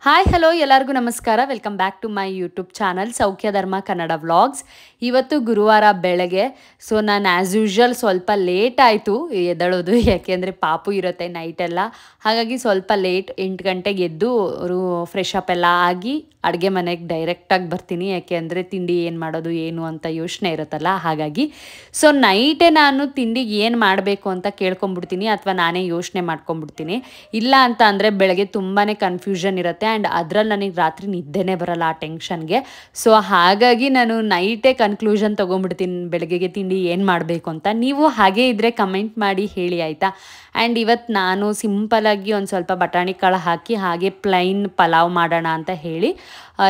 Hi hello ಎಲ್ಲರಿಗೂ ನಮಸ್ಕಾರ. Welcome back to my YouTube channel Saukhya Dharma Kannada vlogs. ಇವತ್ತು ಗುರುವಾರ ಬೆಳಗ್ಗೆ. ಸೊ ನಾನು ಆ್ಯಸ್ ಯೂಶ್ವಲ್ ಸ್ವಲ್ಪ ಲೇಟ್ ಆಯಿತು ಎದ್ದೇಳೋದು, ಯಾಕೆಂದರೆ ಪಾಪು ಇರುತ್ತೆ ನೈಟೆಲ್ಲ. ಹಾಗಾಗಿ ಸ್ವಲ್ಪ ಲೇಟ್ 8 ಗಂಟೆಗೆ ಎದ್ದು ಫ್ರೆಶ್ ಅಪ್ ಎಲ್ಲ ಆಗಿ ಅಡುಗೆ ಮನೆಗೆ ಡೈರೆಕ್ಟಾಗಿ ಬರ್ತೀನಿ. ಯಾಕೆಂದರೆ ತಿಂಡಿ ಏನು ಮಾಡೋದು ಏನು ಅಂತ ಯೋಚನೆ ಇರುತ್ತಲ್ಲ, ಹಾಗಾಗಿ. ಸೊ ನೈಟೇ ನಾನು ತಿಂಡಿಗೆ ಏನು ಮಾಡಬೇಕು ಅಂತ ಕೇಳ್ಕೊಂಬಿಡ್ತೀನಿ, ಅಥವಾ ನಾನೇ ಯೋಚನೆ ಮಾಡ್ಕೊಂಬಿಡ್ತೀನಿ. ಇಲ್ಲ ಅಂತ ಅಂದರೆ ಬೆಳಗ್ಗೆ ತುಂಬಾ ಕನ್ಫ್ಯೂಷನ್ ಇರುತ್ತೆ. ಆ್ಯಂಡ್ ಅದ್ರಲ್ಲಿ ನನಗೆ ರಾತ್ರಿ ನಿದ್ದೆನೇ ಬರಲ್ಲ ಆ ಟೆನ್ಷನ್ಗೆ. ಸೊ ಹಾಗಾಗಿ ನಾನು ನೈಟೇ ಕನ್ಕ್ಲೂಷನ್ ತೊಗೊಂಬಿಡ್ತೀನಿ ಬೆಳಗ್ಗೆಗೆ ತಿಂಡಿ ಏನು ಮಾಡಬೇಕು ಅಂತ. ನೀವು ಹಾಗೇ ಇದ್ದರೆ ಕಮೆಂಟ್ ಮಾಡಿ ಹೇಳಿ ಆಯಿತಾ. ಆ್ಯಂಡ್ ಇವತ್ತು ನಾನು ಸಿಂಪಲಾಗಿ ಒಂದು ಸ್ವಲ್ಪ ಬಟಾಣಿ ಕಾಳು ಹಾಕಿ ಹಾಗೆ ಪ್ಲೈನ್ ಪಲಾವ್ ಮಾಡೋಣ ಅಂತ ಹೇಳಿ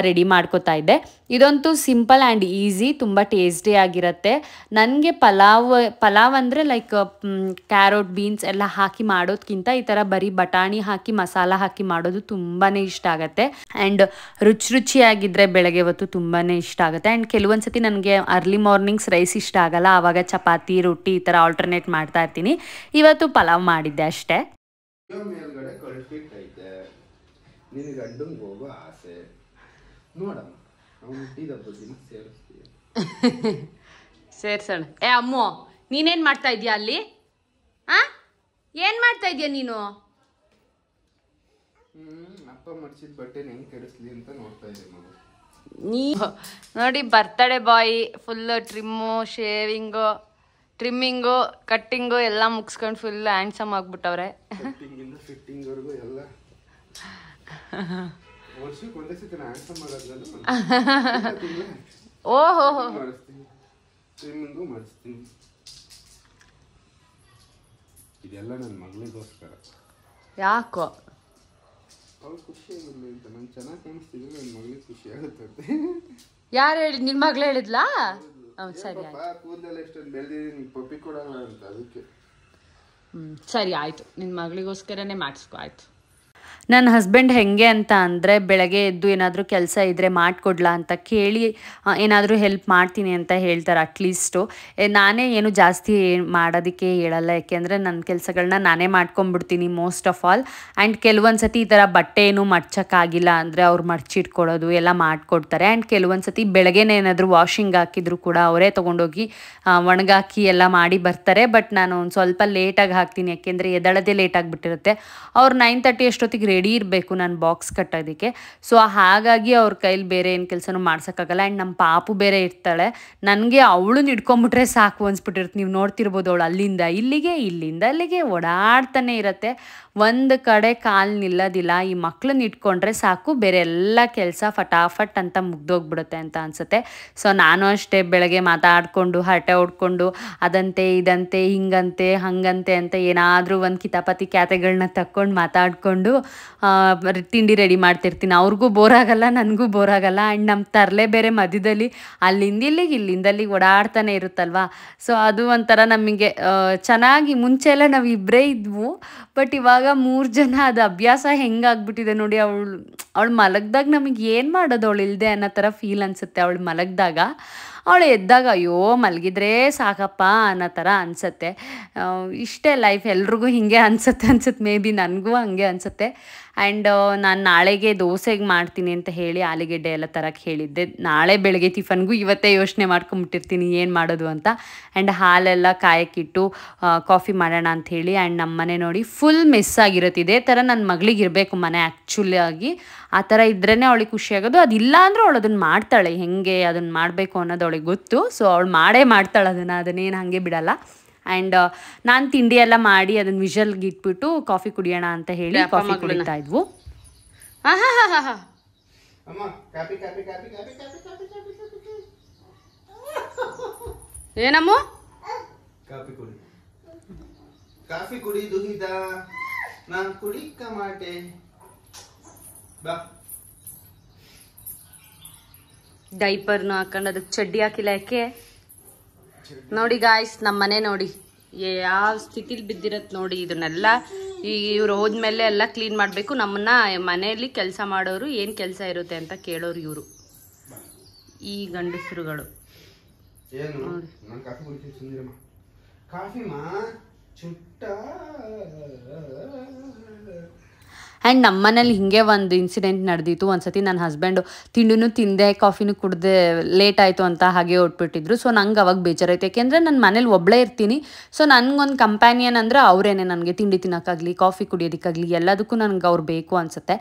ರೆಡಿ ಮಾಡ್ಕೋತಾ ಇದ್ದೆ. ಇದಂತೂ ಸಿಂಪಲ್ ಆ್ಯಂಡ್ ಈಸಿ, ತುಂಬ ಟೇಸ್ಟಿ ಆಗಿರುತ್ತೆ. ನನಗೆ ಪಲಾವ್ ಅಂದರೆ ಲೈಕ್ ಕ್ಯಾರೋಟ್ ಬೀನ್ಸ್ ಎಲ್ಲ ಹಾಕಿ ಮಾಡೋದಕ್ಕಿಂತ ಈ ಥರ ಬರೀ ಬಟಾಣಿ ಹಾಕಿ ಮಸಾಲ ಹಾಕಿ ಮಾಡೋದು ತುಂಬಾ ಇಷ್ಟ ಆಗುತ್ತೆ. ಆ್ಯಂಡ್ ರುಚಿಯಾಗಿದ್ದರೆ ಬೆಳಗ್ಗೆ ಹೊತ್ತು ತುಂಬಾ ಇಷ್ಟ ಆಗುತ್ತೆ. ಆ್ಯಂಡ್ ಕೆಲವೊಂದು ಸತಿ ನನಗೆ ಅರ್ಲಿ ಮಾರ್ನಿಂಗ್ಸ್ ರೈಸ್ ಇಷ್ಟ ಆಗಲ್ಲ, ಆವಾಗ ಚಪಾತಿ ರೊಟ್ಟಿ ಈ ಥರ ಆಲ್ಟರ್ನೇಟ್ ಮಾಡ್ತಾ ಇರ್ತೀನಿ. ಇವತ್ತು ಪಲಾವ್ ಮಾಡಿದ್ದೆ ಅಷ್ಟೇ. ಮೇಲ್ಗಡೆ ಕಳಿಸ್ಬಿಟ್ಟೈತೆ ನಿನಗೆ ಗಂಡಂಗೆ ಹೋಗೋ ಆಸೆ ನೋಡಮ್ಮ, ಅವ್ನು ಹುಟ್ಟಿದ ಬಗ್ಗಿನ ಸೇರಿಸ್ತೀಯ. ಸೇರ್ಸೋಣ. ಅಮ್ಮೋ ನೀನೇನು ಮಾಡ್ತಾ ಇದೀಯಾ ಅಲ್ಲಿ? ಏನು ಮಾಡ್ತಾ ಇದೀಯ ನೀನು? ಅಪ್ಪ ಮಡ್ಸಿದ ಬಟ್ಟೆ ಹೆಂಗೆ ಕೆಡಿಸ್ಲಿ ಅಂತ ನೋಡ್ತಾ ಇದ್ದೆ ಮಗು. ನೀ ನೋಡಿ, ಬರ್ತಡೇ ಬಾಯ್ ಫುಲ್ ಟ್ರಿಮ್ಮಿಂಗು ಕಟ್ಟಿಂಗು ಎಲ್ಲ ಮುಗಿಸ್ಕೊಂಡು ಫುಲ್ ಹ್ಯಾಂಡ್ಸಮ್ ಆಗ್ಬಿಟ್ಟವ್ರೆ. ಕಟ್ಟಿಂಗಿಂದ ಫಿಟ್ಟಿಂಗ್ವರೆಗೂ ಎಲ್ಲ ವರ್ಷಕ್ಕೆ ಒಂದೇ ಸತಿ ಹ್ಯಾಂಡ್ಸಮ್ ಆಗೋದ್ರಲ್ಲ. ಓಹೋ ಮಾಡಿಸ್ತೀನಿ, ಟ್ರಿಮ್ಮಿಂಗು ಮಾಡಿಸ್ತೀನಿ. ಇದೆಲ್ಲ ನನ್ನ ಮಗಳಿಗೋಸ್ಕರ. ಯಾಕೋ? ಅವ್ಳು ಖುಷಿಯಾಗಿರ್ಲಿ ಅಂತ. ನಂಗೆ ಚೆನ್ನಾಗಿ ಕಾಣಿಸ್ತಿದ್ರೆ ನನ್ನ ಮಗಳಿಗೆ ಖುಷಿ ಆಗುತ್ತೆ. ಯಾರು ಹೇಳಿ? ನಿನ್ನ ಮಗಳು ಹೇಳಿದ್ಲಾ? ಸರಿ ಕೂದಲೆಲ್ಲ ಎಷ್ಟೊಂದು ಬೆಳೆದಿದ್ದೀನಿ, ಪಪ್ಪಿ ಕೊಡಲ್ಲ ಅಂತ, ಅದಕ್ಕೆ. ಸರಿ ಆಯಿತು, ನಿನ್ನ ಮಗಳಿಗೋಸ್ಕರನೇ ಮಾಡಿಸ್ಕೊ. ಆಯಿತು. ನನ್ನ ಹಸ್ಬೆಂಡ್ ಹೇಗೆ ಅಂತ ಅಂದರೆ, ಬೆಳಗ್ಗೆ ಎದ್ದು ಏನಾದರೂ ಕೆಲಸ ಇದ್ದರೆ ಮಾಡಿಕೊಡ್ಲಾ ಅಂತ ಕೇಳಿ ಏನಾದರೂ ಹೆಲ್ಪ್ ಮಾಡ್ತೀನಿ ಅಂತ ಹೇಳ್ತಾರೆ ಅಟ್ಲೀಸ್ಟು. ನಾನೇ ಏನು ಜಾಸ್ತಿ ಮಾಡೋದಕ್ಕೆ ಹೇಳಲ್ಲ, ಯಾಕೆಂದರೆ ನನ್ನ ಕೆಲಸಗಳನ್ನ ನಾನೇ ಮಾಡ್ಕೊಂಬಿಡ್ತೀನಿ ಮೋಸ್ಟ್ ಆಫ್ ಆಲ್. ಆ್ಯಂಡ್ ಕೆಲವೊಂದು ಸತಿ ಈ ಥರ ಬಟ್ಟೆ ಏನು ಮಡ್ಚೋಕ್ಕಾಗಿಲ್ಲ ಅಂದರೆ ಅವ್ರು ಮಡ್ಚಿಟ್ಕೊಡೋದು ಎಲ್ಲ ಮಾಡಿಕೊಡ್ತಾರೆ. ಆ್ಯಂಡ್ ಕೆಲವೊಂದು ಸತಿ ಬೆಳಗ್ಗೆನೇ ಏನಾದರೂ ವಾಷಿಂಗ್ ಹಾಕಿದ್ರು ಕೂಡ ಅವರೇ ತೊಗೊಂಡೋಗಿ ಒಣಗಾಕಿ ಎಲ್ಲ ಮಾಡಿ ಬರ್ತಾರೆ. ಬಟ್ ನಾನು ಒಂದು ಸ್ವಲ್ಪ ಲೇಟಾಗಿ ಹಾಕ್ತೀನಿ, ಯಾಕೆಂದರೆ ಎದಳದೇ ಲೇಟ್ ಆಗಿಬಿಟ್ಟಿರುತ್ತೆ. ಅವ್ರು 9:30 ಅಷ್ಟೊತ್ತಿಗೆ ರೆಡಿ ಇರಬೇಕು ನಾನು ಬಾಕ್ಸ್ ಕಟ್ಟೋದಕ್ಕೆ. ಸೊ ಹಾಗಾಗಿ ಅವ್ರ ಕೈಲಿ ಬೇರೆ ಏನು ಕೆಲಸನೂ ಮಾಡ್ಸೋಕ್ಕಾಗಲ್ಲ. ಆ್ಯಂಡ್ ನಮ್ಮ ಪಾಪು ಬೇರೆ ಇರ್ತಾಳೆ, ನನಗೆ ಅವಳು ಹಿಡ್ಕೊಂಬಿಟ್ರೆ ಸಾಕು ಅನ್ಸ್ಬಿಟ್ಟಿರುತ್ತೆ. ನೀವು ನೋಡ್ತಿರ್ಬೋದು, ಅವಳು ಅಲ್ಲಿಂದ ಇಲ್ಲಿಗೆ ಇಲ್ಲಿಂದ ಅಲ್ಲಿಗೆ ಓಡಾಡ್ತಾನೆ ಇರುತ್ತೆ, ಒಂದು ಕಡೆ ಕಾಲು ನಿಲ್ಲೋದಿಲ್ಲ. ಈ ಮಕ್ಳನ್ನ ಇಟ್ಕೊಂಡ್ರೆ ಸಾಕು, ಬೇರೆ ಎಲ್ಲ ಕೆಲಸ ಫಟಾಫಟ್ ಅಂತ ಮುಗ್ದೋಗ್ಬಿಡುತ್ತೆ ಅಂತ ಅನಿಸುತ್ತೆ. ಸೊ ನಾನು ಅಷ್ಟೇ ಬೆಳಗ್ಗೆ ಮಾತಾಡಿಕೊಂಡು ಹರಟೆ ಹೊಡ್ಕೊಂಡು ಅದಂತೆ ಇದಂತೆ ಹಿಂಗಂತೆ ಹಂಗಂತೆ ಅಂತ ಏನಾದರೂ ಒಂದು ಕಿತಾಪತಿ ಕ್ಯಾತೆಗಳನ್ನ ತಕ್ಕೊಂಡು ಮಾತಾಡಿಕೊಂಡು ತಿಂಡಿ ರೆಡಿ ಮಾಡ್ತಿರ್ತೀನಿ. ಅವ್ರಿಗೂ ಬೋರ್ ಆಗಲ್ಲ, ನನಗೂ ಬೋರ್ ಆಗಲ್ಲ. ಆ್ಯಂಡ್ ನಮ್ಮ ತರಲೆ ಬೇರೆ ಮಧ್ಯದಲ್ಲಿ ಅಲ್ಲಿಂದ ಇಲ್ಲಿಗೆ ಓಡಾಡ್ತಾನೆ ಇರುತ್ತಲ್ವ. ಸೊ ಅದು ಒಂಥರ ನಮಗೆ ಚೆನ್ನಾಗಿ, ಮುಂಚೆ ಎಲ್ಲ ನಾವು ಇಬ್ಬರೇ ಇದ್ವು, ಬಟ್ ಇವಾಗ 3 ಜನ. ಅದು ಅಭ್ಯಾಸ ಹೆಂಗಾಗ್ಬಿಟ್ಟಿದೆ ನೋಡಿ. ಅವಳು ಮಲಗ್ದಾಗ ನಮಗೆ ಏನು ಮಾಡೋದು ಅವಳು ಇಲ್ಲದೆ ಅನ್ನೋ ಥರ ಫೀಲ್ ಅನಿಸುತ್ತೆ. ಅವಳು ಮಲಗಿದಾಗ, ಅವಳು ಎದ್ದಾಗ ಅಯ್ಯೋ ಮಲಗಿದ್ರೆ ಸಾಕಪ್ಪ ಅನ್ನೋ ಥರ ಅನಿಸುತ್ತೆ. ಇಷ್ಟೇ ಲೈಫ್, ಎಲ್ರಿಗೂ ಹೀಗೆ ಅನಿಸುತ್ತೆ ಮೇ ಬಿ ನನಗೂ ಹಾಗೆ ಅನಿಸುತ್ತೆ. ಆ್ಯಂಡ್ ನಾನು ನಾಳೆಗೆ ದೋಸೆಗೆ ಮಾಡ್ತೀನಿ ಅಂತ ಹೇಳಿ ಆಲೂಗೆಡ್ಡೆ ಎಲ್ಲ ತರಕ್ಕೆ ಹೇಳಿದ್ದೆ. ನಾಳೆ ಬೆಳಗ್ಗೆ ಟಿಫನ್ಗೂ ಇವತ್ತೇ ಯೋಚನೆ ಮಾಡ್ಕೊಂಬಿಟ್ಟಿರ್ತೀನಿ ಏನು ಮಾಡೋದು ಅಂತ. ಆ್ಯಂಡ್ ಹಾಲೆಲ್ಲ ಕಾಯಕ್ಕಿಟ್ಟು ಕಾಫಿ ಮಾಡೋಣ ಅಂಥೇಳಿ. ಆ್ಯಂಡ್ ನಮ್ಮ ಮನೆ ನೋಡಿ ಫುಲ್ ಮಿಸ್ ಆಗಿರುತ್ತೆ. ಇದೇ ಥರ ನನ್ನ ಮಗಳಿಗೆ ಇರಬೇಕು ಮನೆ ಆ್ಯಕ್ಚುಲಿಯಾಗಿ. ಆ ಥರ ಇದ್ರೇ ಅವಳಿಗೆ ಖುಷಿಯಾಗೋದು. ಅದಿಲ್ಲ ಅಂದರೂ ಅವಳು ಅದನ್ನು ಮಾಡ್ತಾಳೆ, ಹೆಂಗೆ ಅದನ್ನು ಮಾಡಬೇಕು ಅನ್ನೋದು ಅವಳಿಗೆ ಗೊತ್ತು. ಸೊ ಅವಳು ಮಾಡ್ತಾಳೆ ಅದನ್ನೇನು ಹಾಗೆ ಬಿಡಲ್ಲ. ಆ್ಯಂಡ್ ನಾನು ತಿಂಡಿ ಎಲ್ಲ ಮಾಡಿ ಅದನ್ನು ವಿಷಲ್ಗೆ ಇಟ್ಬಿಟ್ಟು ಕಾಫಿ ಕುಡಿಯೋಣ ಅಂತ ಹೇಳಿ ಕಾಫಿ ಕುಡಿತಾ ಇದ್ವು. ಏನಮ್ಮ? ಕಾಫಿ ಕುಡಿ ದುಹಿದ, ನಾನು ಕುಡಿಕ ಮಾಟೆ ಬಾ. ಡೈಪರ್ನು ಹಾಕೊಂಡು ಅದಕ್ಕೆ ಚಡ್ಡಿ ಹಾಕಿಲ್ಲ ಯಾಕೆ ನೋಡಿ ಗಾಯ್ಸ್. ನಮ್ಮ ಮನೆ ನೋಡಿ ಯಾವ ಸ್ಥಿತಿಲಿ ಬಿದ್ದಿರತ್ತೆ ನೋಡಿ. ಇದನ್ನೆಲ್ಲ ಇವ್ರು ಹೋದ್ಮೇಲೆ ಎಲ್ಲ ಕ್ಲೀನ್ ಮಾಡಬೇಕು. ನಮ್ಮನ್ನ ಮನೆಯಲ್ಲಿ ಕೆಲಸ ಮಾಡೋರು ಏನು ಕೆಲಸ ಇರುತ್ತೆ ಅಂತ ಕೇಳೋರು ಇವರು, ಈ ಗಂಡಸರುಗಳು. ಆ್ಯಂಡ್ ನಮ್ಮ ಮನೇಲಿ ಹೀಗೆ ಒಂದು ಇನ್ಸಿಡೆಂಟ್ ನಡೆದಿತ್ತು. ಒಂದು ಸತಿ ನನ್ನ ಹಸ್ಬೆಂಡು ತಿಂಡಿನೂ ತಿಂದೆ ಕಾಫಿನೂ ಕುಡ್ದೆ ಲೇಟ್ ಆಯಿತು ಅಂತ ಹಾಗೆ ಹೊಟ್ಬಿಟ್ಟಿದ್ರು. ಸೊ ನಂಗೆ ಅವಾಗ ಬೇಜಾರಾಯ್ತು, ಯಾಕೆಂದರೆ ನಾನು ಮನೇಲಿ ಒಬ್ಬಳೇ ಇರ್ತೀನಿ. ಸೊ ನನಗೊಂದು ಕಂಪ್ಯಾನಿಯನ್ ಅಂದರೆ ಅವರೇನೆ, ನನಗೆ ತಿಂಡಿ ತಿನ್ನೋಕ್ಕಾಗಲಿ ಕಾಫಿ ಕುಡಿಯೋದಕ್ಕಾಗಲಿ ಎಲ್ಲದಕ್ಕೂ ನನಗೆ ಅವ್ರು ಬೇಕು ಅನಿಸುತ್ತೆ.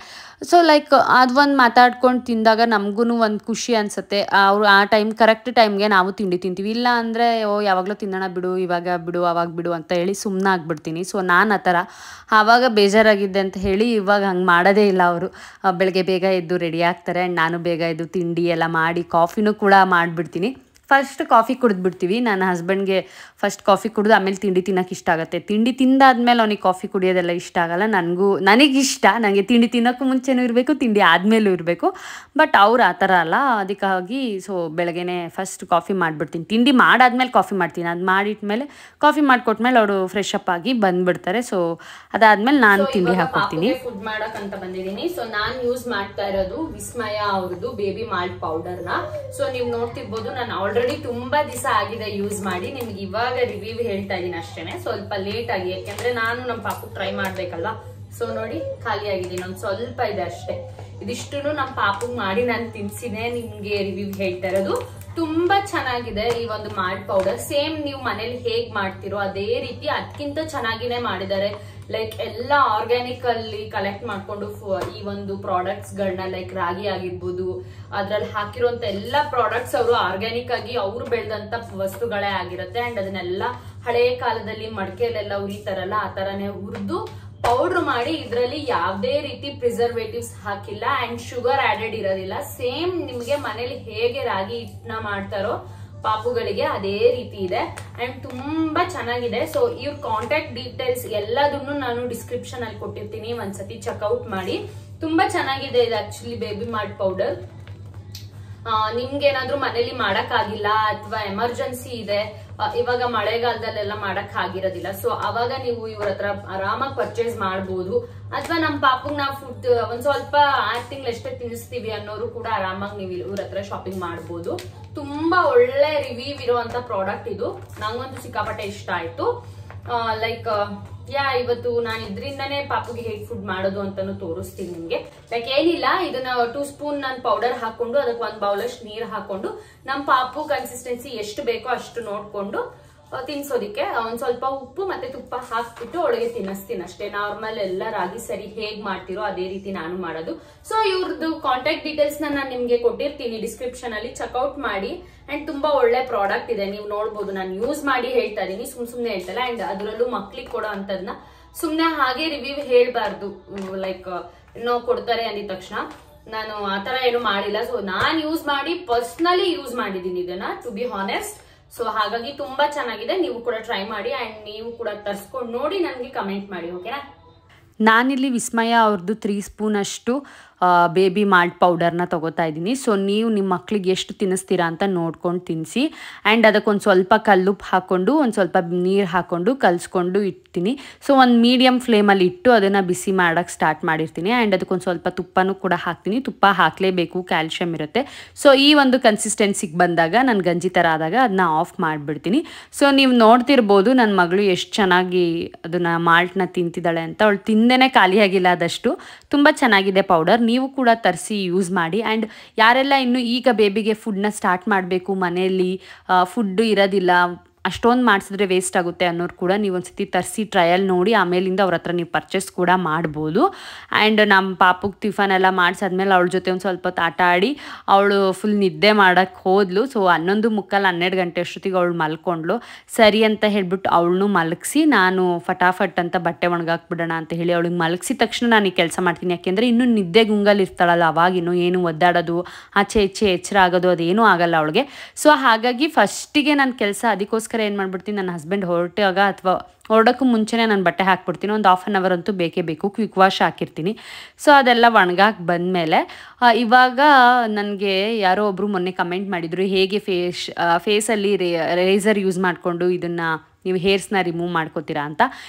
ಸೊ ಲೈಕ್ ಅದು ಒಂದು ಮಾತಾಡ್ಕೊಂಡು ತಿಂದಾಗ ನಮಗೂ ಒಂದು ಖುಷಿ ಅನಿಸುತ್ತೆ. ಅವರು ಆ ಕರೆಕ್ಟ್ ಟೈಮ್ಗೆ ನಾವು ತಿಂಡಿ ತಿಂತೀವಿ. ಇಲ್ಲ ಅಂದರೆ ಯಾವಾಗಲೂ ತಿನ್ನೋಣ ಬಿಡು, ಇವಾಗ ಬಿಡು ಅವಾಗ ಬಿಡು ಅಂತ ಹೇಳಿ ಸುಮ್ಮನೆ ಆಗ್ಬಿಡ್ತೀನಿ. ಸೊ ನಾನು ಆ ಥರ ಆವಾಗ ಬೇಜಾರಾಗಿದ್ದೆ ಅಂತ ಹೇಳಿ ಇವಾಗ ಹಂಗೆ ಮಾಡೋದೇ ಇಲ್ಲ. ಅವರು ಬೆಳಗ್ಗೆ ಬೇಗ ಎದ್ದು ರೆಡಿ ಆಗ್ತಾರೆ ಆ್ಯಂಡ್ ನಾನು ಬೇಗ ಎದ್ದು ತಿಂಡಿ ಎಲ್ಲ ಮಾಡಿ ಕಾಫಿನೂ ಕೂಡ ಮಾಡಿಬಿಡ್ತೀನಿ. ಫಸ್ಟ್ ಕಾಫಿ ಕುಡಿದ್ಬಿಡ್ತೀವಿ. ನನ್ನ ಹಸ್ಬೆಂಡ್ಗೆ ಫಸ್ಟ್ ಕಾಫಿ ಕುಡಿದು ಆಮೇಲೆ ತಿಂಡಿ ತಿನ್ನೋಕೆ ಇಷ್ಟ ಆಗುತ್ತೆ. ತಿಂಡಿ ತಿಂದಾದ್ಮೇಲೆ ಅವನಿಗೆ ಕಾಫಿ ಕುಡಿಯೋದೆಲ್ಲ ಇಷ್ಟ ಆಗಲ್ಲ. ನನಗಿಷ್ಟ, ನನಗೆ ತಿಂಡಿ ತಿನ್ನೋಕ್ಕೂ ಮುಂಚೆನೂ ಇರಬೇಕು, ತಿಂಡಿ ಆದಮೇಲೂ ಇರಬೇಕು. ಬಟ್ ಅವ್ರು ಆ ಥರ ಅಲ್ಲ. ಅದಕ್ಕಾಗಿ ಸೊ ಬೆಳಗ್ಗೆನೇ ಫಸ್ಟ್ ಕಾಫಿ ಮಾಡಿಬಿಡ್ತೀನಿ. ತಿಂಡಿ ಮಾಡಾದ್ಮೇಲೆ ಕಾಫಿ ಮಾಡ್ತೀನಿ. ಅದು ಮಾಡಿಟ್ಮೇಲೆ ಕಾಫಿ ಮಾಡಿಕೊಟ್ಮೇಲೆ ಅವರು ಫ್ರೆಶ್ ಅಪ್ ಆಗಿ ಬಂದುಬಿಡ್ತಾರೆ. ಸೊ ಅದಾದ್ಮೇಲೆ ನಾನು ತಿಂಡಿ ಹಾಕ್ಕೊಡ್ತೀನಿ. ಫುಡ್ ಮಾಡೋಕ್ಕಂತ ಬಂದಿದ್ದೀನಿ. ಸೊ ನಾನು ಯೂಸ್ ಮಾಡ್ತಾ ಇರೋದು ವಿಸ್ಮಯ ಅವ್ರದ್ದು ಬೇಬಿ ಮಾಲ್ಟ್ ಪೌಡರ್ನ. ಸೊ ನೀವು ನೋಡ್ತಿರ್ಬೋದು, ನಾನು ಆಲ್ರೆಡಿ ತುಂಬಾ ದಿವಸ ಆಗಿದೆ ಯೂಸ್ ಮಾಡಿ. ನಿಮ್ಗೆ ಇವಾಗ ರಿವ್ಯೂ ಹೇಳ್ತಾ ಇದೀನಿ ಅಷ್ಟೇನೆ, ಸ್ವಲ್ಪ ಲೇಟ್ ಆಗಿ, ಯಾಕೆಂದ್ರೆ ನಾನು ನಮ್ಮ ಪಾಪು ಟ್ರೈ ಮಾಡ್ಬೇಕಲ್ವಾ. ಸೊ ನೋಡಿ ಖಾಲಿ ಆಗಿದೆ, ಇನ್ನೊಂದು ಸ್ವಲ್ಪ ಇದೆ ಅಷ್ಟೇ. ಇದಿಷ್ಟು ನಮ್ಮ ಪಾಪು ಮಾಡಿ ನಾನು ತಿನ್ಸಿದೆ, ನಿಮ್ಗೆ ರಿವ್ಯೂ ಹೇಳ್ತಾ ಇರೋದು. ತುಂಬಾ ಚೆನ್ನಾಗಿದೆ ಈ ಒಂದು ಮಾಲ್ಟ್ ಪೌಡರ್. ಸೇಮ್ ನೀವು ಮನೇಲಿ ಹೇಗ್ ಮಾಡ್ತಿರೋ ಅದೇ ರೀತಿ ಅದಕ್ಕಿಂತ ಚೆನ್ನಾಗಿನೇ ಮಾಡಿದ್ದಾರೆ. ಲೈಕ್ ಎಲ್ಲ ಆರ್ಗ್ಯಾನಿಕ್ ಅಲ್ಲಿ ಕಲೆಕ್ಟ್ ಮಾಡ್ಕೊಂಡು ಈ ಒಂದು ಪ್ರಾಡಕ್ಟ್ಸ್ ಗಳನ್ನ, ಲೈಕ್ ರಾಗಿ ಆಗಿರ್ಬೋದು, ಅದ್ರಲ್ಲಿ ಹಾಕಿರುವಂತ ಎಲ್ಲಾ ಪ್ರಾಡಕ್ಟ್ಸ್ ಅವರು ಆರ್ಗ್ಯಾನಿಕ್ ಆಗಿ ಅವ್ರು ಬೆಳೆದಂತ ವಸ್ತುಗಳೇ ಆಗಿರುತ್ತೆ. ಅಂಡ್ ಅದನ್ನೆಲ್ಲ ಹಳೆ ಕಾಲದಲ್ಲಿ ಮಡಕೆಲೆಲ್ಲ ಉರಿತಾರಲ್ಲ ಆ ತರನೇ ಹುರಿದು ಪೌಡರ್ ಮಾಡಿ, ಇದರಲ್ಲಿ ಯಾವುದೇ ರೀತಿ ಪ್ರಿಸರ್ವೇಟಿವ್ಸ್ ಹಾಕಿಲ್ಲ ಅಂಡ್ ಶುಗರ್ ಆಡೆಡ್ ಇರೋದಿಲ್ಲ. ಸೇಮ್ ನಿಮ್ಗೆ ಮನೇಲಿ ಹೇಗೆ ರಾಗಿ ಹಿಟ್ಟನ್ನ ಮಾಡ್ತಾರೋ ಪಾಪುಗಳಿಗೆ ಅದೇ ರೀತಿ ಇದೆ ಅಂಡ್ ತುಂಬಾ ಚೆನ್ನಾಗಿದೆ. ಸೊ ಇವ್ರ ಕಾಂಟ್ಯಾಕ್ಟ್ ಡೀಟೇಲ್ಸ್ ಎಲ್ಲದನ್ನು ನಾನು ಡಿಸ್ಕ್ರಿಪ್ಷನ್ ಅಲ್ಲಿ ಕೊಟ್ಟಿರ್ತೀನಿ, ಒಂದ್ಸತಿ ಚೆಕ್ಔಟ್ ಮಾಡಿ. ತುಂಬಾ ಚೆನ್ನಾಗಿದೆ ಇದು ಆಕ್ಚುಲಿ ಬೇಬಿ ಮಾಲ್ಟ್ ಪೌಡರ್. ನಿಮ್ಗೆ ಏನಾದ್ರೂ ಮನೇಲಿ ಮಾಡಕ್ ಆಗಿಲ್ಲ ಅಥವಾ ಎಮರ್ಜೆನ್ಸಿ ಇದೆ, ಇವಾಗ ಮಳೆಗಾಲದಲ್ಲೆಲ್ಲ ಮಾಡಕ್ ಆಗಿರೋದಿಲ್ಲ, ಸೊ ಅವಾಗ ನೀವು ಇವ್ರ ಹತ್ರ ಆರಾಮಾಗಿ ಪರ್ಚೇಸ್ ಮಾಡಬಹುದು. ಅಥವಾ ನಮ್ ಪಾಪಗ್ ನಾವು ಫುಡ್ ಒಂದ್ ಸ್ವಲ್ಪ 6 ತಿಂಗಳು ಎಷ್ಟೇ ತಿನ್ನಿಸ್ತೀವಿ ಅನ್ನೋರು ಕೂಡ ಆರಾಮಾಗಿ ನೀವು ಇವ್ರ ಹತ್ರ ಶಾಪಿಂಗ್ ಮಾಡಬಹುದು. ತುಂಬಾ ಒಳ್ಳೆ ರಿವ್ಯೂ ಇರುವಂತ ಪ್ರಾಡಕ್ಟ್ ಇದು. ನಂಗಂತೂ ಸಿಕ್ಕಾಪಟ್ಟೆ ಇಷ್ಟ ಆಯ್ತು. ಲೈಕ್ ಇವತ್ತು ನಾನು ಇದ್ರಿಂದಾನೇ ಪಾಪುಗೆ ಹೇಗ್ ಫುಡ್ ಮಾಡೋದು ಅಂತಾನು ತೋರಿಸ್ತೀನಿ ನಿಮ್ಗೆ. ಲೈಕ್ ಏನಿಲ್ಲ, ಇದನ್ನ 2 ಸ್ಪೂನ್ ನಾನು ಪೌಡರ್ ಹಾಕೊಂಡು ಅದಕ್ಕೆ 1 ಬೌಲ್ ಅಷ್ಟು ನೀರ್ ಹಾಕೊಂಡು ನಮ್ ಪಾಪು ಕನ್ಸಿಸ್ಟೆನ್ಸಿ ಎಷ್ಟು ಬೇಕೋ ಅಷ್ಟು ನೋಡ್ಕೊಂಡು ತಿನ್ಸೋದಿಕ್ಕೆ ಒಂದ್ ಸ್ವಲ್ಪ ಉಪ್ಪು ಮತ್ತೆ ತುಪ್ಪ ಹಾಕ್ಬಿಟ್ಟು ಒಳಗೆ ತಿನ್ನಿಸ್ತೀನಿ ಅಷ್ಟೇ. ನಾರ್ಮಲ್ ಎಲ್ಲ ರಾಗಿ ಸರಿ ಹೇಗ್ ಮಾಡ್ತಿರೋ ಅದೇ ರೀತಿ ನಾನು ಮಾಡೋದು. ಸೊ ಇವ್ರದ್ದು ಕಾಂಟ್ಯಾಕ್ಟ್ ಡೀಟೇಲ್ಸ್ ನಾನು ನಿಮ್ಗೆ ಕೊಟ್ಟಿರ್ತೀನಿ ಡಿಸ್ಕ್ರಿಪ್ಷನ್ ಅಲ್ಲಿ, ಚೆಕ್ಔಟ್ ಮಾಡಿ. ಅಂಡ್ ತುಂಬಾ ಒಳ್ಳೆ ಪ್ರಾಡಕ್ಟ್ ಇದೆ, ನೀವು ನೋಡ್ಬೋದು. ನಾನು ಯೂಸ್ ಮಾಡಿ ಹೇಳ್ತಾ ಇದೀನಿ, ಸುಮ್ನೆ ಹೇಳ್ತಲ್ಲ. ಅಂಡ್ ಅದರಲ್ಲೂ ಮಕ್ಳಿಗೆ ಕೊಡೋ ಅಂತದ್ನ ಸುಮ್ನೆ ಹಾಗೆ ರಿವ್ಯೂ ಹೇಳ್ಬಾರ್ದು. ಲೈಕ್ ಏನೋ ಕೊಡ್ತಾರೆ ಅಂದಿದ ತಕ್ಷಣ ನಾನು ಆತರ ಏನು ಮಾಡಿಲ್ಲ. ಸೊ ನಾನ್ ಯೂಸ್ ಮಾಡಿ ಪರ್ಸನಲಿ ಯೂಸ್ ಮಾಡಿದೀನಿ ಇದನ್ನ, ಟು ಬಿ ಹಾನೆಸ್ಟ್. ಸೊ ಹಾಗಾಗಿ ತುಂಬಾ ಚೆನ್ನಾಗಿದೆ. ನೀವು ಕೂಡ ಟ್ರೈ ಮಾಡಿ ಅಂಡ್ ನೀವು ಕೂಡ ತರ್ಸ್ಕೊಂಡು ನೋಡಿ ನನಗೆ ಕಮೆಂಟ್ ಮಾಡಿ, ಓಕೆನಾ. ನಾನಿಲ್ಲಿ ವಿಸ್ಮಯ ಅವ್ರದ್ದು 3 ಸ್ಪೂನ್ ಅಷ್ಟು ಬೇಬಿ ಮಾಲ್ಟ್ ಪೌಡರ್ನ ತೊಗೋತಾ ಇದ್ದೀನಿ. ಸೊ ನೀವು ನಿಮ್ಮ ಮಕ್ಳಿಗೆ ಎಷ್ಟು ತಿನ್ನಿಸ್ತೀರಾ ಅಂತ ನೋಡ್ಕೊಂಡು ತಿನ್ನಿಸಿ. ಆ್ಯಂಡ್ ಅದಕ್ಕೊಂದು ಸ್ವಲ್ಪ ಕಲ್ಲುಪ್ಪು ಹಾಕ್ಕೊಂಡು ಒಂದು ಸ್ವಲ್ಪ ನೀರು ಹಾಕ್ಕೊಂಡು ಕಲಿಸ್ಕೊಂಡು ಇಡ್ತೀನಿ. ಸೊ ಒಂದು ಮೀಡಿಯಮ್ ಫ್ಲೇಮಲ್ಲಿ ಇಟ್ಟು ಅದನ್ನು ಬಿಸಿ ಮಾಡೋಕ್ಕೆ ಸ್ಟಾರ್ಟ್ ಮಾಡಿರ್ತೀನಿ. ಆ್ಯಂಡ್ ಅದಕ್ಕೊಂದು ಸ್ವಲ್ಪ ತುಪ್ಪನೂ ಕೂಡ ಹಾಕ್ತೀನಿ. ತುಪ್ಪ ಹಾಕಲೇಬೇಕು, ಕ್ಯಾಲ್ಶಿಯಮ್ ಇರುತ್ತೆ. ಸೊ ಈ ಒಂದು ಕನ್ಸಿಸ್ಟೆನ್ಸಿಗೆ ಬಂದಾಗ ನಾನು ಗಂಜಿ ಥರ ಆದಾಗ ಅದನ್ನ ಆಫ್ ಮಾಡಿಬಿಡ್ತೀನಿ. ಸೊ ನೀವು ನೋಡ್ತಿರ್ಬೋದು ನನ್ನ ಮಗಳು ಎಷ್ಟು ಚೆನ್ನಾಗಿ ಅದನ್ನು ಮಾಲ್ಟ್ನ ತಿಂತಿದ್ದಾಳೆ ಅಂತ. ಅವಳು ತಿಂದೇ ಖಾಲಿಯಾಗಿಲ್ಲ ಅದಷ್ಟು. ತುಂಬ ಚೆನ್ನಾಗಿದೆ ಪೌಡರ್, ನೀವು ಕೂಡ ತರಿಸಿ ಯೂಸ್ ಮಾಡಿ. ಆ್ಯಂಡ್ ಯಾರೆಲ್ಲ ಇನ್ನು ಈಗ ಬೇಬಿಗೆ ಫುಡ್ನ ಸ್ಟಾರ್ಟ್ ಮಾಡಬೇಕು, ಮನೆಯಲ್ಲಿ ಫುಡ್ಡು ಇರೋದಿಲ್ಲ, ಅಷ್ಟೊಂದು ಮಾಡಿಸಿದ್ರೆ ವೇಸ್ಟ್ ಆಗುತ್ತೆ ಅನ್ನೋರು ಕೂಡ ನೀವು ಒಂದ್ಸತಿ ತರಿಸಿ ಟ್ರಯಲ್ ನೋಡಿ ಆಮೇಲಿಂದ ಅವ್ರ ಹತ್ರ ನೀವು ಪರ್ಚೇಸ್ ಕೂಡ ಮಾಡ್ಬೋದು. ಆ್ಯಂಡ್ ನಮ್ಮ ಪಾಪುಗೆ ಟಿಫನ್ ಎಲ್ಲ ಮಾಡಿಸಾದ್ಮೇಲೆ ಅವಳ ಜೊತೆ ಒಂದು ಸ್ವಲ್ಪ ಹೊತ್ತು ಆಟ ಆಡಿ ಅವಳು ಫುಲ್ ನಿದ್ದೆ ಮಾಡೋಕ್ಕೆ ಹೋದ್ಲು. ಸೊ 11:45 12 ಗಂಟೆ ಅಷ್ಟೊತ್ತಿಗೆ ಅವಳು ಮಲ್ಕೊಂಡ್ಳು. ಸರಿ ಅಂತ ಹೇಳ್ಬಿಟ್ಟು ಅವಳನ್ನು ಮಲಗಿಸಿ ನಾನು ಫಟಾಫಟ್ ಅಂತ ಬಟ್ಟೆ ಒಣಗಾಕ್ಬಿಡೋಣ ಅಂತ ಹೇಳಿ ಅವಳಿಗೆ ಮಲಗಿಸಿದ ತಕ್ಷಣ ನಾನು ಈ ಕೆಲಸ ಮಾಡ್ತೀನಿ. ಯಾಕೆಂದರೆ ಇನ್ನೂ ನಿದ್ದೆ ಗುಂಗಲ್ಲಿ ಇರ್ತಾಳಲ್ಲ, ಅವಾಗಿನ್ನೂ ಏನು ಒದ್ದಾಡೋದು ಆಚೆ ಈಚೆ ಎಚ್ಚರ ಆಗೋದು ಅದೇನೂ ಆಗಲ್ಲ ಅವಳಿಗೆ. ಸೊ ಹಾಗಾಗಿ ಫಸ್ಟಿಗೆ ನನ್ನ ಕೆಲಸ ಅದಕ್ಕೋಸ್ಕರ ಏನು ಮಾಡ್ಬಿಡ್ತೀನಿ, ನನ್ನ ಹಸ್ಬೆಂಡ್ ಹೊರಟಾಗ ಅಥವಾ ಹೊರಡೋಕ್ಕೂ ಮುಂಚೆನೇ ನಾನು ಬಟ್ಟೆ ಹಾಕ್ಬಿಡ್ತೀನಿ. ಒಂದು 1/2 ಅವರ್ ಅಂತೂ ಬೇಕೇ ಬೇಕು, ಕ್ವಿಕ್ ವಾಶ್ ಹಾಕಿರ್ತೀನಿ. ಸೊ ಅದೆಲ್ಲ ಒಣಗಾಕಿ ಬಂದಮೇಲೆ ಇವಾಗ ನನಗೆ ಯಾರೋ ಒಬ್ಬರು ಮೊನ್ನೆ ಕಮೆಂಟ್ ಮಾಡಿದರು, ಹೇಗೆ ಫೇಸಲ್ಲಿ ರೇಸರ್ ಯೂಸ್ ಮಾಡಿಕೊಂಡು ಇದನ್ನು ನೀವು ಹೇರ್ಸ್ನ ರಿಮೂವ್ ಮಾಡ್ಕೋತೀರಾ ಅಂತ.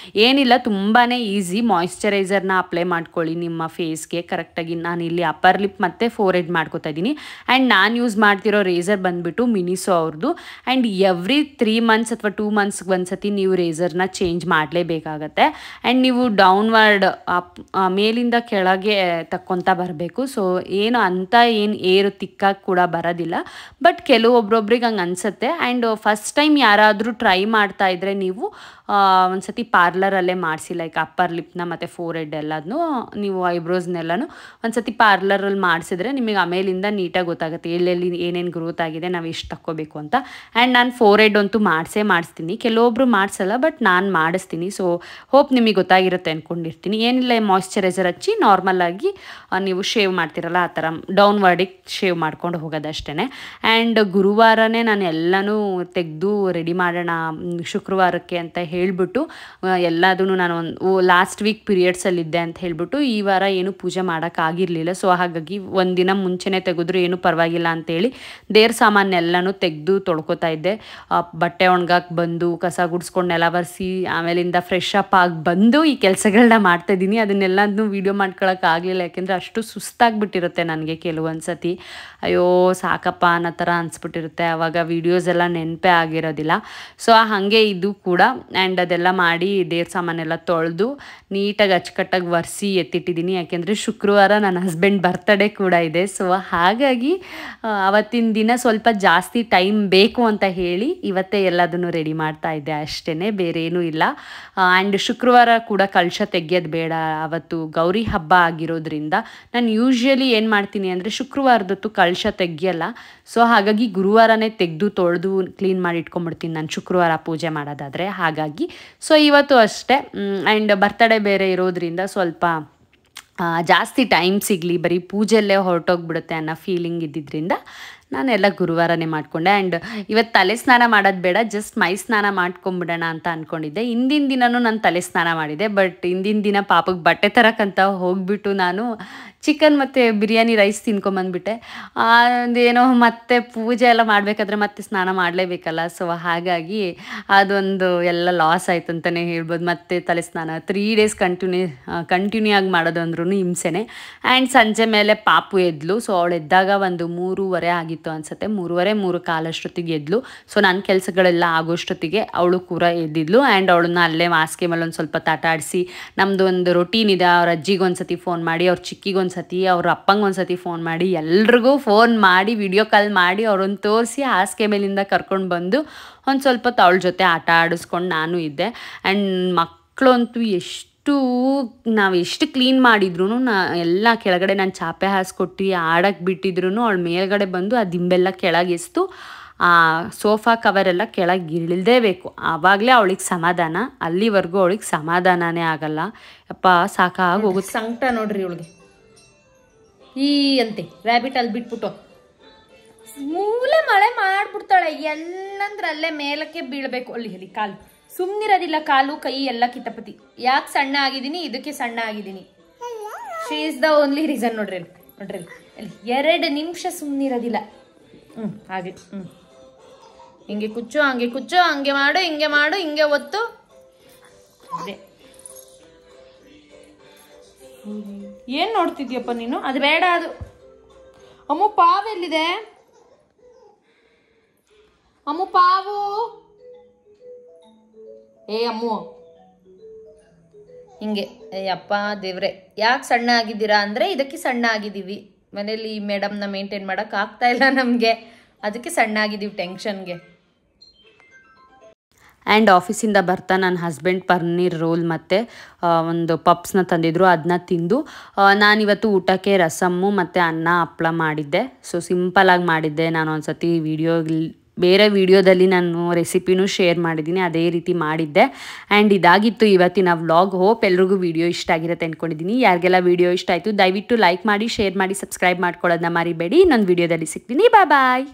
ಏನಿಲ್ಲ, ತುಂಬಾ ಈಸಿ. ಮಾಯಿಶ್ಚರೈಸರ್ನ ಅಪ್ಲೈ ಮಾಡ್ಕೊಳ್ಳಿ ನಿಮ್ಮ ಫೇಸ್ಗೆ ಕರೆಕ್ಟಾಗಿ. ನಾನು ಇಲ್ಲಿ ಅಪ್ಪರ್ ಲಿಪ್ ಮತ್ತು ಫೋರೆಡ್ ಮಾಡ್ಕೋತಾ ಇದ್ದೀನಿ. ಆ್ಯಂಡ್ ನಾನು ಯೂಸ್ ಮಾಡ್ತಿರೋ ರೇಸರ್ ಬಂದುಬಿಟ್ಟು ಮಿನಿಸೋ ಅವ್ರದ್ದು. ಆ್ಯಂಡ್ ಎವ್ರಿ 3 ಮಂತ್ಸ್ ಅಥವಾ 2 ಮಂತ್ಸ್ಗೆ ಒಂದ್ಸತಿ ನೀವು ರೇಸರ್ನ ಚೇಂಜ್ ಮಾಡಲೇಬೇಕಾಗತ್ತೆ. ಆ್ಯಂಡ್ ನೀವು ಡೌನ್ವರ್ಡ್ ಮೇಲಿಂದ ಕೆಳಗೆ ತಕ್ಕೊತಾ ಬರಬೇಕು. ಸೊ ಏನು ಏರು ತಿಕ್ಕಾಗಿ ಕೂಡ ಬರೋದಿಲ್ಲ. ಬಟ್ ಕೆಲವೊಬ್ರೊಬ್ರಿಗೆ ಹಂಗೆ ಅನಿಸುತ್ತೆ. ಆ್ಯಂಡ್ ಫಸ್ಟ್ ಟೈಮ್ ಯಾರಾದರೂ ಟ್ರೈ ಮಾಡ್ತಾ ಇದ್ದರೆ ನೀವು ಒಂದ್ಸತಿ ಪಾರ್ಲರಲ್ಲೇ ಮಾಡಿಸಿ, ಲೈಕ್ ಅಪ್ಪರ್ ಲಿಪ್ನ ಮತ್ತು ಫೋರೆಡ್ ಎಲ್ಲದನ್ನೂ ನೀವು ಐಬ್ರೋಸ್ನೆಲ್ಲನೂ ಒಂದ್ಸತಿ ಪಾರ್ಲರಲ್ಲಿ ಮಾಡಿಸಿದ್ರೆ ನಿಮಗೆ ಆಮೇಲಿಂದ ನೀಟಾಗಿ ಗೊತ್ತಾಗುತ್ತೆ ಎಲ್ಲೆಲ್ಲಿ ಏನೇನು ಗ್ರೋತ್ ಆಗಿದೆ, ನಾವು ಎಷ್ಟು ತಕ್ಕೋಬೇಕು ಅಂತ. ಆ್ಯಂಡ್ ನಾನು ಫೋರೆಡ್ ಅಂತೂ ಮಾಡಿಸ್ತೀನಿ. ಕೆಲವೊಬ್ರು ಮಾಡಿಸಲ್ಲ, ಬಟ್ ನಾನು ಮಾಡಿಸ್ತೀನಿ. ಸೊ ಹೋಪ್ ನಿಮಗೆ ಗೊತ್ತಾಗಿರುತ್ತೆ ಅಂದ್ಕೊಂಡಿರ್ತೀನಿ. ಏನಿಲ್ಲ, ಮಾಯಿಶ್ಚರೈಸರ್ ಹಚ್ಚಿ ನಾರ್ಮಲಾಗಿ ನೀವು ಶೇವ್ ಮಾಡ್ತಿರಲ್ಲ ಆ ಥರ ಡೌನ್ವರ್ಡಿಗೆ ಶೇವ್ ಮಾಡ್ಕೊಂಡು ಹೋಗೋದಷ್ಟೇ. ಆ್ಯಂಡ್ ಗುರುವಾರನೇ ನಾನು ಎಲ್ಲನೂ ತೆಗೆದು ರೆಡಿ ಮಾಡೋಣ ಶುಕ್ರವಾರಕ್ಕೆ ಅಂತ ಹೇಳಿಬಿಟ್ಟು ಎಲ್ಲದೂ ನಾನು ಲಾಸ್ಟ್ ವೀಕ್ ಪೀರಿಯಡ್ಸಲ್ಲಿದ್ದೆ ಅಂತ ಹೇಳಿಬಿಟ್ಟು ಈ ವಾರ ಏನು ಪೂಜೆ ಮಾಡೋಕ್ಕಾಗಿರಲಿಲ್ಲ. ಸೊ ಹಾಗಾಗಿ ಒಂದಿನ ಮುಂಚೆನೇ ತೆಗೆದ್ರು ಏನೂ ಪರವಾಗಿಲ್ಲ ಅಂತೇಳಿ ದೇವ್ರ ಸಾಮಾನೆಲ್ಲನೂ ತೆಗೆದು ತೊಳ್ಕೊತಾ ಇದ್ದೆ. ಬಟ್ಟೆ ಒಣಗಾಕ್ ಬಂದು ಕಸ ಗುಡಿಸ್ಕೊಂಡು ನೆಲ ಒರೆಸಿ ಆಮೇಲಿಂದ ಫ್ರೆಶ್ ಅಪ್ ಆಗಿ ಬಂದು ಈ ಕೆಲಸಗಳನ್ನ ಮಾಡ್ತಾಯಿದ್ದೀನಿ. ಅದನ್ನೆಲ್ಲದನ್ನೂ ವೀಡಿಯೋ ಮಾಡ್ಕೊಳಕ್ಕಾಗಲಿಲ್ಲ, ಯಾಕೆಂದರೆ ಅಷ್ಟು ಸುಸ್ತಾಗಿಬಿಟ್ಟಿರುತ್ತೆ ನನಗೆ ಕೆಲವೊಂದು ಸತಿ. ಅಯ್ಯೋ ಸಾಕಪ್ಪ ಅನ್ನೋ ಥರ ಅನಿಸ್ಬಿಟ್ಟಿರುತ್ತೆ. ಆವಾಗ ವೀಡಿಯೋಸ್ ಎಲ್ಲ ನೆನಪೇ ಆಗಿರೋದಿಲ್ಲ. ಸೊ ಹಾಗೆ ಇದು ಕೂಡ. ಆ್ಯಂಡ್ ಅದೆಲ್ಲ ಮಾಡಿ ದೇವ್ರ ಸಾಮಾನೆಲ್ಲ ತೊಳೆದು ನೀಟಾಗಿ ಅಚ್ಚುಕಟ್ಟಾಗಿ ಒರೆಸಿ ಎತ್ತಿಟ್ಟಿದ್ದೀನಿ. ಯಾಕೆಂದರೆ ಶುಕ್ರವಾರ ನನ್ನ ಹಸ್ಬೆಂಡ್ ಬರ್ತಡೇ ಕೂಡ ಇದೆ. ಸೊ ಹಾಗಾಗಿ ಅವತ್ತಿನ ದಿನ ಸ್ವಲ್ಪ ಜಾಸ್ತಿ ಟೈಮ್ ಬೇಕು ಅಂತ ಹೇಳಿ ಇವತ್ತೇ ಎಲ್ಲದನ್ನು ರೆಡಿ ಮಾಡ್ತಾ ಇದ್ದೆ ಅಷ್ಟೇ, ಬೇರೆ ಏನೂ ಇಲ್ಲ. ಆ್ಯಂಡ್ ಶುಕ್ರವಾರ ಕೂಡ ಕಳಶ ತೆಗಿಯೋದು ಬೇಡ, ಅವತ್ತು ಗೌರಿ ಹಬ್ಬ ಆಗಿರೋದ್ರಿಂದ ನಾನು ಯೂಶ್ವಲಿ ಏನು ಮಾಡ್ತೀನಿ ಅಂದರೆ ಶುಕ್ರವಾರದೊತ್ತು ಕಳಶ ತೆಗಿಯಲ್ಲ. ಸೊ ಹಾಗಾಗಿ ಗುರುವಾರನೇ ತೆಗೆದು ತೊಳೆದು ಕ್ಲೀನ್ ಮಾಡಿ ಇಟ್ಕೊಂಡ್ಬಿಡ್ತೀನಿ ನಾನು ಶುಕ್ರವಾರ ಪೂಜೆ ಮಾಡೋದಾದರೆ. ಹಾಗಾಗಿ ಸೊ ಇವತ್ತು ಅಷ್ಟೇ. ಆ್ಯಂಡ್ ಬರ್ತಡೇ ಬೇರೆ ಇರೋದ್ರಿಂದ ಸ್ವಲ್ಪ ಜಾಸ್ತಿ ಟೈಮ್ ಸಿಗಲಿ, ಬರೀ ಪೂಜೆಯಲ್ಲೇ ಹೊರಟೋಗ್ಬಿಡುತ್ತೆ ಅನ್ನೋ ಫೀಲಿಂಗ್ ಇದ್ದಿದ್ದರಿಂದ ನಾನೆಲ್ಲ ಗುರುವಾರನೇ ಮಾಡಿಕೊಂಡೆ. ಆ್ಯಂಡ್ ಇವತ್ತು ತಲೆ ಸ್ನಾನ ಮಾಡೋದು ಬೇಡ, ಜಸ್ಟ್ ಮೈ ಸ್ನಾನ ಮಾಡ್ಕೊಂಬಿಡೋಣ ಅಂತ ಅಂದ್ಕೊಂಡಿದ್ದೆ. ಹಿಂದಿನ ದಿನವೂ ನಾನು ತಲೆ ಸ್ನಾನ ಮಾಡಿದೆ. ಬಟ್ ಹಿಂದಿನ ದಿನ ಪಾಪಕ್ಕೆ ಬಟ್ಟೆ ತರಕ್ಕಂತ ಹೋಗಿಬಿಟ್ಟು ನಾನು ಚಿಕನ್ ಮತ್ತು ಬಿರಿಯಾನಿ ರೈಸ್ ತಿನ್ಕೊಂಬಂದ್ಬಿಟ್ಟೆ. ಅದೇನೋ ಮತ್ತೆ ಪೂಜೆ ಎಲ್ಲ ಮಾಡಬೇಕಾದ್ರೆ ಮತ್ತೆ ಸ್ನಾನ ಮಾಡಲೇಬೇಕಲ್ಲ. ಸೊ ಹಾಗಾಗಿ ಅದೊಂದು ಎಲ್ಲ ಲಾಸ್ ಆಯ್ತು ಅಂತಲೇ ಹೇಳ್ಬೋದು. ಮತ್ತೆ ತಲೆ ಸ್ನಾನ 3 ಡೇಸ್ ಕಂಟಿನ್ಯೂ ಆಗಿ ಮಾಡೋದು ಅಂದ್ರೂ ಹಿಂಸೆನೆ. ಆ್ಯಂಡ್ ಸಂಜೆ ಮೇಲೆ ಪಾಪು ಎದ್ಲು. ಸೊ ಅವಳು ಎದ್ದಾಗ ಒಂದು 3:30 ಆಗಿತ್ತು ಅನಿಸುತ್ತೆ, 3:45 ಅಷ್ಟೊತ್ತಿಗೆ ಎದ್ಲು. ಸೊ ನನ್ನ ಕೆಲಸಗಳೆಲ್ಲ ಆಗೋಷ್ಟೊತ್ತಿಗೆ ಅವಳು ಕೂಡ ಎದ್ದಿದ್ಲು. ಆ್ಯಂಡ್ ಅವಳನ್ನ ಅಲ್ಲೇ ಮಾಸ್ಕೆ ಮೇಲೆ ಒಂದು ಸ್ವಲ್ಪ ಆಟಾಡಿಸಿ, ನಮ್ಮದು ಒಂದು ರೊಟೀನ್ ಇದೆ. ಅವ್ರ ಅಜ್ಜಿಗೆ ಒಂದ್ಸತಿ ಫೋನ್ ಮಾಡಿ, ಅವ್ರ ಚಿಕ್ಕಿಗೆ ಒಂದ್ಸತಿ, ಅವ್ರ ಅಪ್ಪಂಗೆ ಒಂದ್ಸತಿ ಫೋನ್ ಮಾಡಿ, ಎಲ್ರಿಗೂ ಫೋನ್ ಮಾಡಿ ವಿಡಿಯೋ ಕಾಲ್ ಮಾಡಿ ಅವ್ರನ್ನ ತೋರಿಸಿ ಹಾಸಿಗೆ ಮೇಲಿಂದ ಕರ್ಕೊಂಡು ಬಂದು ಒಂದು ಸ್ವಲ್ಪ ಅವಳ ಜೊತೆ ಆಟ ಆಡಿಸ್ಕೊಂಡು ನಾನು ಇದ್ದೆ. ಆ್ಯಂಡ್ ಮಕ್ಕಳು ಅಂತೂ ನಾವು ಎಷ್ಟು ಕ್ಲೀನ್ ಮಾಡಿದ್ರು ಎಲ್ಲ ಕೆಳಗಡೆ ನಾನು ಚಾಪೆ ಹಾಸ್ಕೊಟ್ಟು ಆಡಕ್ಕೆ ಬಿಟ್ಟಿದ್ರು ಅವಳ ಮೇಲ್ಗಡೆ ಬಂದು ಆ ದಿಂಬೆಲ್ಲ ಕೆಳಗೆಸ್ತು ಆ ಸೋಫಾ ಕವರೆಲ್ಲ ಕೆಳಗೆ ಇಳಿಲೇಬೇಕು. ಆವಾಗಲೇ ಅವಳಿಗೆ ಸಮಾಧಾನ. ಅಲ್ಲಿವರೆಗೂ ಅವಳಿಗೆ ಸಮಾಧಾನನೇ ಆಗಲ್ಲ. ಯಪ್ಪ ಸಾಕಾಗಿ ಹೋಗುತ್ತೆ. ಸಂಕಟ ನೋಡ್ರಿ ಇವಳಿಗೆ. ಈ ಅಂತೆ ರ್ಯಾಬಿಟ್ ಅಲ್ಲಿ ಬಿಟ್ಬಿಟ್ಟು ಮೂಲೆ ಮಳೆ ಮಾಡ್ಬಿಡ್ತಾಳೆ. ಎಲ್ಲಂದ್ರೆ ಅಲ್ಲೇ ಮೇಲಕ್ಕೆ ಬೀಳಬೇಕು. ಅಲ್ಲಿ ಕಾಲು ಸುಮ್ಮನಿರೋದಿಲ್ಲ, ಕಾಲು ಕೈ ಎಲ್ಲ ಕಿತಪತಿ. ಯಾಕೆ ಸಣ್ಣ ಆಗಿದ್ದೀನಿ, ಇದಕ್ಕೆ ಸಣ್ಣ ಆಗಿದ್ದೀನಿ. She is the only reason. ನೋಡ್ರಿ ಅಲ್ಲಿ 2 ನಿಮಿಷ ಸುಮ್ಮನಿರೋದಿಲ್ಲ. ಹಾಗೆ ಹಿಂಗೆ ಕುಚ್ಚು, ಹಂಗೆ ಕುಚ್ಚು, ಹಂಗೆ ಮಾಡು, ಹಿಂಗೆ ಮಾಡು, ಹಿಂಗೆ ಒತ್ತು. ಅದೇ ಏನ್ ನೋಡ್ತಿದ್ಯಪ್ಪ ನೀನು? ಅದು ಬೇಡ. ಅದು ಅಮ್ಮು ಪಾವು ಎಲ್ಲಿದೆ? ಅಮ್ಮು ಪಾವು. ಅಮ್ಮು ಹಿಂಗೆ. ಅಪ್ಪ ದೇವ್ರೆ, ಯಾಕೆ ಸಣ್ಣ ಆಗಿದ್ದೀರಾ ಅಂದ್ರೆ ಇದಕ್ಕೆ ಸಣ್ಣ ಆಗಿದ್ದೀವಿ. ಮನೇಲಿ ಮೇಡಮ್ನ ಮೇಂಟೈನ್ ಮಾಡಕ್ ಆಗ್ತಾ ಇಲ್ಲ ನಮ್ಗೆ, ಅದಕ್ಕೆ ಸಣ್ಣ ಆಗಿದ್ದೀವಿ ಟೆನ್ಷನ್ಗೆ. ಆ್ಯಂಡ್ ಆಫೀಸಿಂದ ಬರ್ತಾ ನನ್ನ ಹಸ್ಬೆಂಡ್ ಪನ್ನೀರ್ ರೋಲ್ ಮತ್ತು ಒಂದು ಪಪ್ಸ್ನ ತಂದಿದ್ರು. ಅದನ್ನ ತಿಂದು ನಾನಿವತ್ತು ಊಟಕ್ಕೆ ರಸಮ್ಮು ಮತ್ತು ಅನ್ನ ಹಪ್ಪಳ ಮಾಡಿದ್ದೆ. ಸೊ ಸಿಂಪಲಾಗಿ ಮಾಡಿದ್ದೆ. ನಾನು ಒಂದು ಸತಿ ಬೇರೆ ವಿಡಿಯೋದಲ್ಲಿ ನಾನು ರೆಸಿಪಿನೂ ಶೇರ್ ಮಾಡಿದ್ದೀನಿ, ಅದೇ ರೀತಿ ಮಾಡಿದ್ದೆ. ಆ್ಯಂಡ್ ಇದಾಗಿತ್ತು ಇವತ್ತಿನ ವ್ಲಾಗ್. ಹೋಪ್ ಎಲ್ರಿಗೂ ವಿಡಿಯೋ ಇಷ್ಟ ಆಗಿರುತ್ತೆ ಅಂದ್ಕೊಂಡಿದ್ದೀನಿ. ಯಾರಿಗೆಲ್ಲ ವಿಡಿಯೋ ಇಷ್ಟ ಆಯಿತು ದಯವಿಟ್ಟು ಲೈಕ್ ಮಾಡಿ, ಶೇರ್ ಮಾಡಿ, ಸಬ್ಸ್ಕ್ರೈಬ್ ಮಾಡ್ಕೊಳ್ಳೋದನ್ನ ಮರಿಬೇಡಿ. ಇನ್ನೊಂದು ವಿಡಿಯೋದಲ್ಲಿ ಸಿಗ್ತೀನಿ. ಬಾಯ್.